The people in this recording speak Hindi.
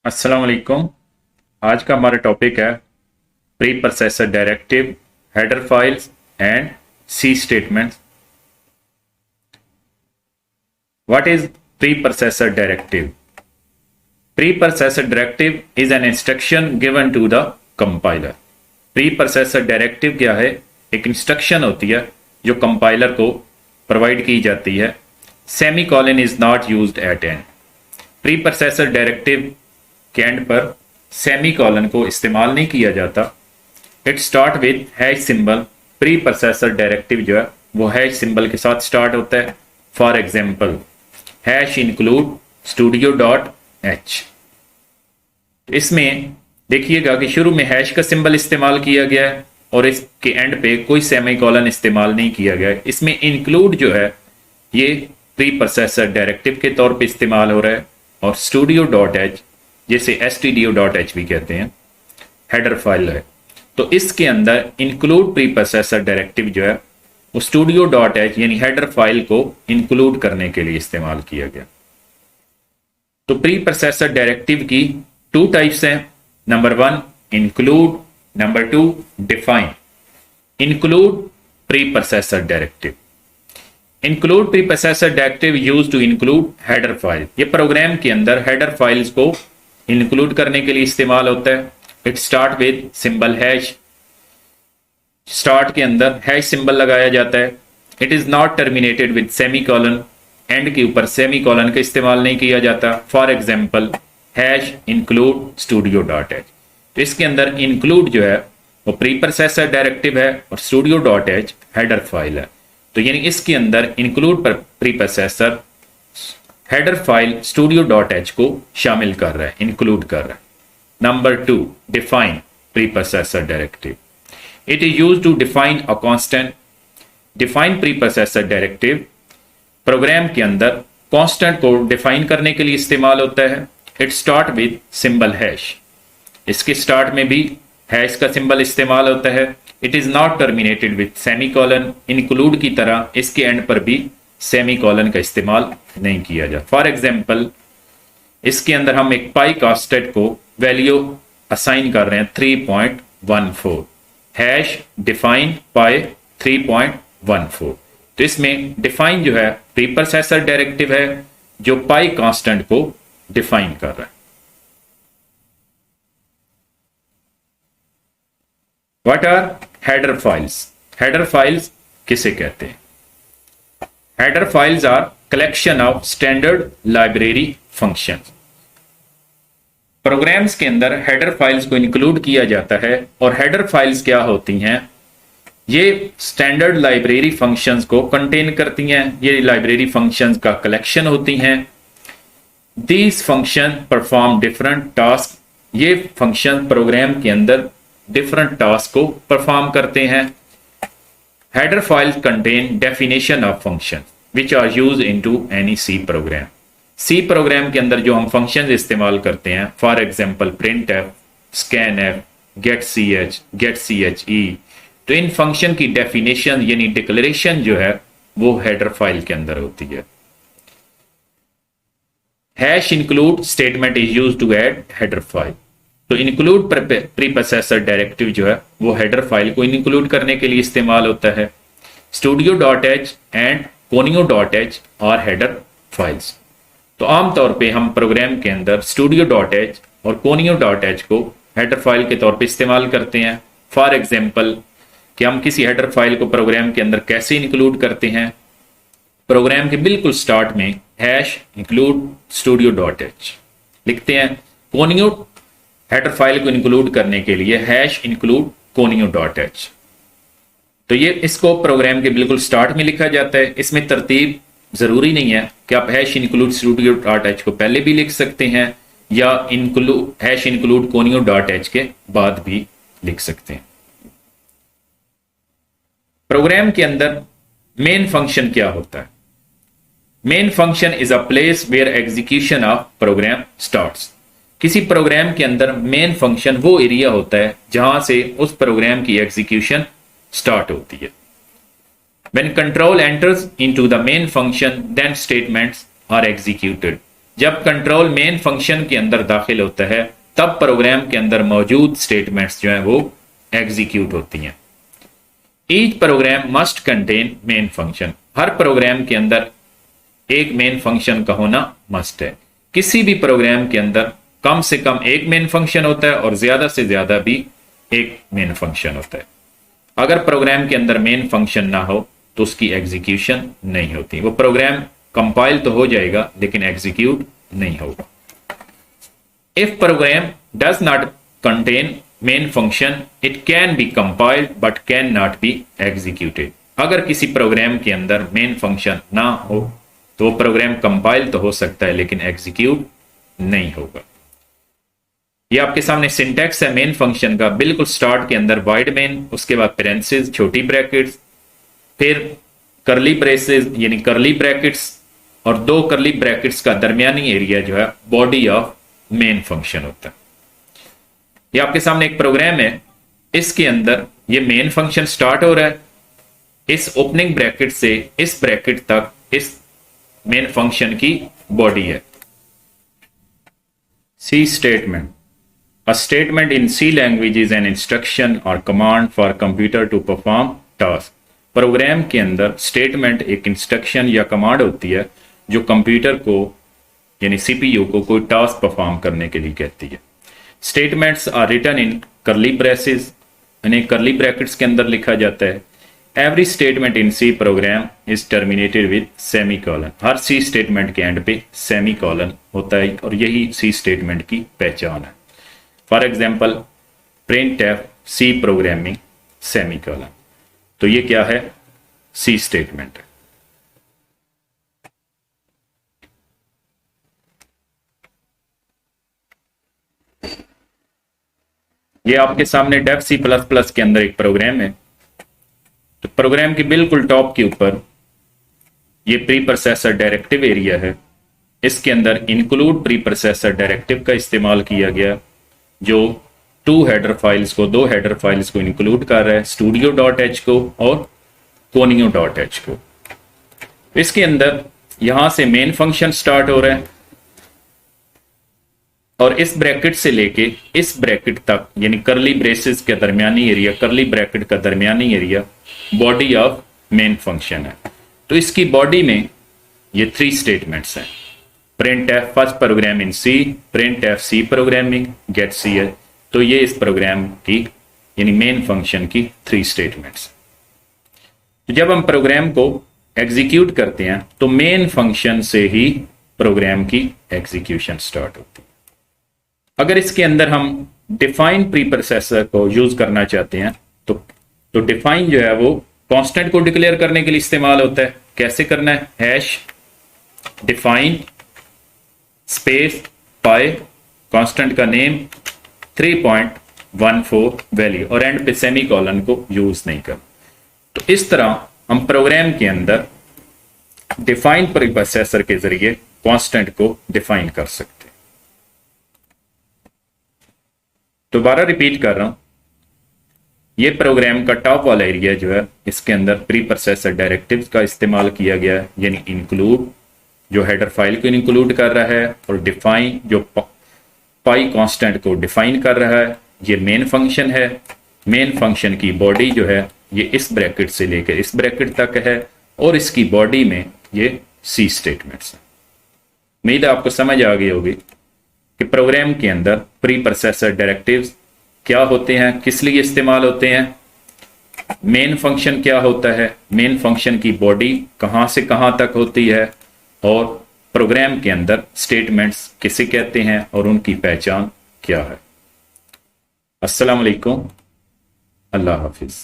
अस्सलाम वालेकुम। आज का हमारा टॉपिक है preprocessor directive, header files and C statements. What is preprocessor directive? Preprocessor directive is an instruction given to the compiler. Preprocessor directive क्या है? एक इंस्ट्रक्शन होती है जो कंपाइलर को प्रोवाइड की जाती है। Semi colon is not used eight and. Pre processor directive के एंड पर सेमी कॉलन को इस्तेमाल नहीं किया जाता। It start with hash symbol. Pre processor directive जो है वो हैश सिंबल के साथ स्टार्ट होता है। For example hash include studio dot H. इसमें देखिएगा कि शुरू में हैश का सिंबल इस्तेमाल किया गया है और इसके एंड पे कोई सेमी कॉलन इस्तेमाल नहीं किया गया है। इसमें इंक्लूड जो है ये प्री प्रोसेसर डायरेक्टिव के तौर पे इस्तेमाल हो रहा है और स्टूडियो डॉट एच जैसे stdio.h भी कहते हैं हेडर फाइल है। तो इसके अंदर इंक्लूड प्री प्रोसेसर डायरेक्टिव जो है वो studio.h यानी हेडर फाइल को इंक्लूड करने के लिए इस्तेमाल किया गया। तो प्री प्रोसेसर डायरेक्टिव की टू टाइप्स हैं। Number 1 include, number 2 define. Include preprocessor directive. Include preprocessor directive use to include header file. ये प्रोग्राम के अंदर हेडर फाइल्स को इंक्लूड करने के लिए इस्तेमाल होता है। It start with symbol hash. Start के अंदर हैश सिंबल लगाया जाता है। It is not terminated with semi colon. And के ऊपर सेमी कॉलन का इस्तेमाल नहीं किया जाता। For example hash include studio dot H. तो इसके अंदर इंक्लूड जो है वो प्री प्रोसेसर डायरेक्टिव है और studio dot H header file है। तो यानी इसके अंदर include preprocessor header file studio dot H को शामिल कर रहा है, इंक्लूड कर रहा है। Number 2 define preprocessor directive. It is use to define a constant. Define preprocessor directive program के अंदर कांस्टेंट को डिफाइन करने के लिए इस्तेमाल होता है। It start with symbol hash. इसके स्टार्ट में भी हैश का सिंबल इस्तेमाल होता है। It is not terminated with semi colon. Include की तरह इसके एंड पर भी सेमी कॉलन का इस्तेमाल नहीं किया जाता। फॉर एग्जाम्पल इसके अंदर हम एक पाई कास्टेड को वैल्यू असाइन कर रहे हैं 3.14। हैश डिफाइन पाई 3.14। तो इसमें डिफाइन जो है प्री प्रोसेसर डायरेक्टिव है जो पाई कांस्टेंट को डिफाइन कर रहा है। What are header files? Header files किसे कहते हैं? Header files are collection of standard library functions. Programs के अंदर हेडर फाइल्स को इंक्लूड किया जाता है और हेडर फाइल्स क्या होती हैं? ये स्टैंडर्ड लाइब्रेरी फंक्शंस को कंटेन करती हैं। ये लाइब्रेरी फंक्शंस का कलेक्शन होती हैं। These function perform different task. ये फंक्शन प्रोग्राम के अंदर डिफरेंट टास्क को परफॉर्म करते हैं। Header files contain definition of function which are use into any C program. C program के अंदर जो हम फंक्शन इस्तेमाल करते हैं, for example print F, scan F, get C H, get C H ई। तो इन फंक्शन की डेफिनेशन यानी डिक्लेरेशन जो है वो हेडर फाइल के अंदर होती है। Hash include statement is use to add header file. तो इंक्लूड प्री प्रोसेसर डायरेक्टिव जो है वो हेडर फाइल को इंक्लूड करने के लिए इस्तेमाल होता है। Studio dot H and conio dot H और हेडर फाइल्स। तो आमतौर पे हम प्रोग्राम के अंदर स्टूडियो डॉट एच और कोनियो डॉट एच को हेडर फाइल के तौर पे इस्तेमाल करते हैं। फॉर एग्जाम्पल कि हम किसी हेडर फाइल को प्रोग्राम के अंदर कैसे इंक्लूड करते हैं? प्रोग्राम के बिल्कुल स्टार्ट में hash include studio dot H लिखते हैं। कोनियो हेडर फाइल को इंक्लूड करने के लिए hash include conio dot H. तो ये इसको प्रोग्राम के बिल्कुल स्टार्ट में लिखा जाता है। इसमें तरतीब जरूरी नहीं है कि आप hash include studio dot H को पहले भी लिख सकते हैं या hash include conio dot H के बाद भी लिख सकते हैं। प्रोग्राम के अंदर मेन फंक्शन क्या होता है? Main function is a place where execution of program starts. किसी प्रोग्राम के अंदर मेन फंक्शन वो एरिया होता है जहां से उस प्रोग्राम की एग्जीक्यूशन स्टार्ट होती है। When control enters into the main function, then statements are executed. जब कंट्रोल मेन फंक्शन के अंदर दाखिल होता है तब प्रोग्राम के अंदर मौजूद स्टेटमेंट्स जो हैं वो एग्जीक्यूट होती हैं। Each program must contain main function, हर प्रोग्राम के अंदर एक मेन फंक्शन का होना मस्ट है। किसी भी प्रोग्राम के अंदर कम से कम एक मेन फंक्शन होता है और ज्यादा से ज्यादा भी एक मेन फंक्शन होता है। अगर प्रोग्राम के अंदर मेन फंक्शन ना हो तो उसकी एग्जीक्यूशन नहीं होती, वो प्रोग्राम कंपाइल तो हो जाएगा लेकिन एग्जीक्यूट नहीं होगा। If program does not contain main function it can be compiled but can not be executed. अगर किसी प्रोग्राम के अंदर मेन फंक्शन ना हो तो वो प्रोग्राम कंपाइल तो हो सकता है लेकिन एग्जीक्यूट नहीं होगा। ये आपके सामने सिंटैक्स है मेन फंक्शन का, बिल्कुल स्टार्ट के अंदर वाइड मेन, उसके बाद पेरेंथेसिस छोटी ब्रैकेट्स, फिर करली ब्रेसेस यानी करली ब्रैकेट्स और दो करली ब्रैकेट्स का दरमियानी एरिया जो है बॉडी ऑफ मेन फंक्शन होता है। ये आपके सामने एक प्रोग्राम है, इसके अंदर ये मेन फंक्शन स्टार्ट हो रहा है, इस ओपनिंग ब्रैकेट से इस ब्रैकेट तक इस मेन फंक्शन की बॉडी है। सी statement, a statement in C language is an instruction or command for computer to perform task। Program के अंदर स्टेटमेंट एक इंस्ट्रक्शन या कमांड होती है जो कंप्यूटर को यानी सीपीयू को कोई टास्क परफॉर्म करने के लिए कहती है। स्टेटमेंट्स आर रिटन इन करली ब्रेसेस, इन्हें करली ब्रैकेट्स के अंदर लिखा जाता है। Every statement in C program is terminated with semicolon, हर सी स्टेटमेंट के एंड पे सेमी कॉलन होता है और यही सी स्टेटमेंट की पहचान है। For example printf C programming semicolon, तो ये क्या है? सी स्टेटमेंट है। ये आपके सामने डेफ सी प्लस प्लस के अंदर एक प्रोग्राम है। तो प्रोग्राम के बिल्कुल टॉप के ऊपर ये प्री प्रोसेसर डायरेक्टिव एरिया है, इसके अंदर इंक्लूड प्री प्रोसेसर डायरेक्टिव का इस्तेमाल किया गया जो दो हेडर फाइल्स को इंक्लूड कर रहा है, studio.h को और conio.h को। इसके अंदर यहां से मेन फंक्शन स्टार्ट हो रहा है और इस ब्रैकेट से लेके इस ब्रैकेट तक यानी करली ब्रेसेस के दरमियानी एरिया, करली ब्रैकेट का दरमियानी area body of main function है। तो इसकी बॉडी में ये 3 स्टेटमेंट्स हैं। printf फर्स्ट प्रोग्राम इन सी, printf सी प्रोग्रामिंग गेट सी है। तो ये इस प्रोग्राम की यानी मेन फंक्शन की 3 स्टेटमेंट्स। तो जब हम प्रोग्राम को एग्जीक्यूट करते हैं तो मेन फंक्शन से ही प्रोग्राम की एग्जीक्यूशन स्टार्ट होती है। अगर इसके अंदर हम डिफाइन प्री प्रोसेसर को यूज करना चाहते हैं तो डिफाइन जो है वो कांस्टेंट को डिक्लेयर करने के लिए इस्तेमाल होता है। कैसे करना है? हैश डिफाइन स्पेस पाई कांस्टेंट का नेम 3.14 वैल्यू और एंड पे सेमी कॉलन को यूज नहीं कर। तो इस तरह हम प्रोग्राम के अंदर डिफाइन प्री प्रोसेसर के जरिए कांस्टेंट को डिफाइन कर सकते हैं। दोबारा रिपीट कर रहा हूं, ये प्रोग्राम का टॉप वाला एरिया जो है इसके अंदर प्री प्रोसेसर डायरेक्टिव्स का इस्तेमाल किया गया है, यानी इंक्लूड जो हेडर फाइल को इंक्लूड कर रहा है और डिफाइन जो पाई कांस्टेंट को डिफाइन कर रहा है। ये मेन फंक्शन है। मेन फंक्शन की बॉडी जो है ये इस ब्रैकेट से लेकर इस ब्रैकेट तक है और इसकी बॉडी में ये सी स्टेटमेंट्स हैं। उम्मीद है आपको समझ आ गई होगी कि प्रोग्राम के अंदर प्री प्रोसेसर डायरेक्टिव्स क्या होते हैं, किस लिए इस्तेमाल होते हैं, मेन फंक्शन क्या होता है, मेन फंक्शन की बॉडी कहां से कहां तक होती है और प्रोग्राम के अंदर स्टेटमेंट्स किसे कहते हैं और उनकी पहचान क्या है। अस्सलाम वालेकुम, अल्लाह हाफिज।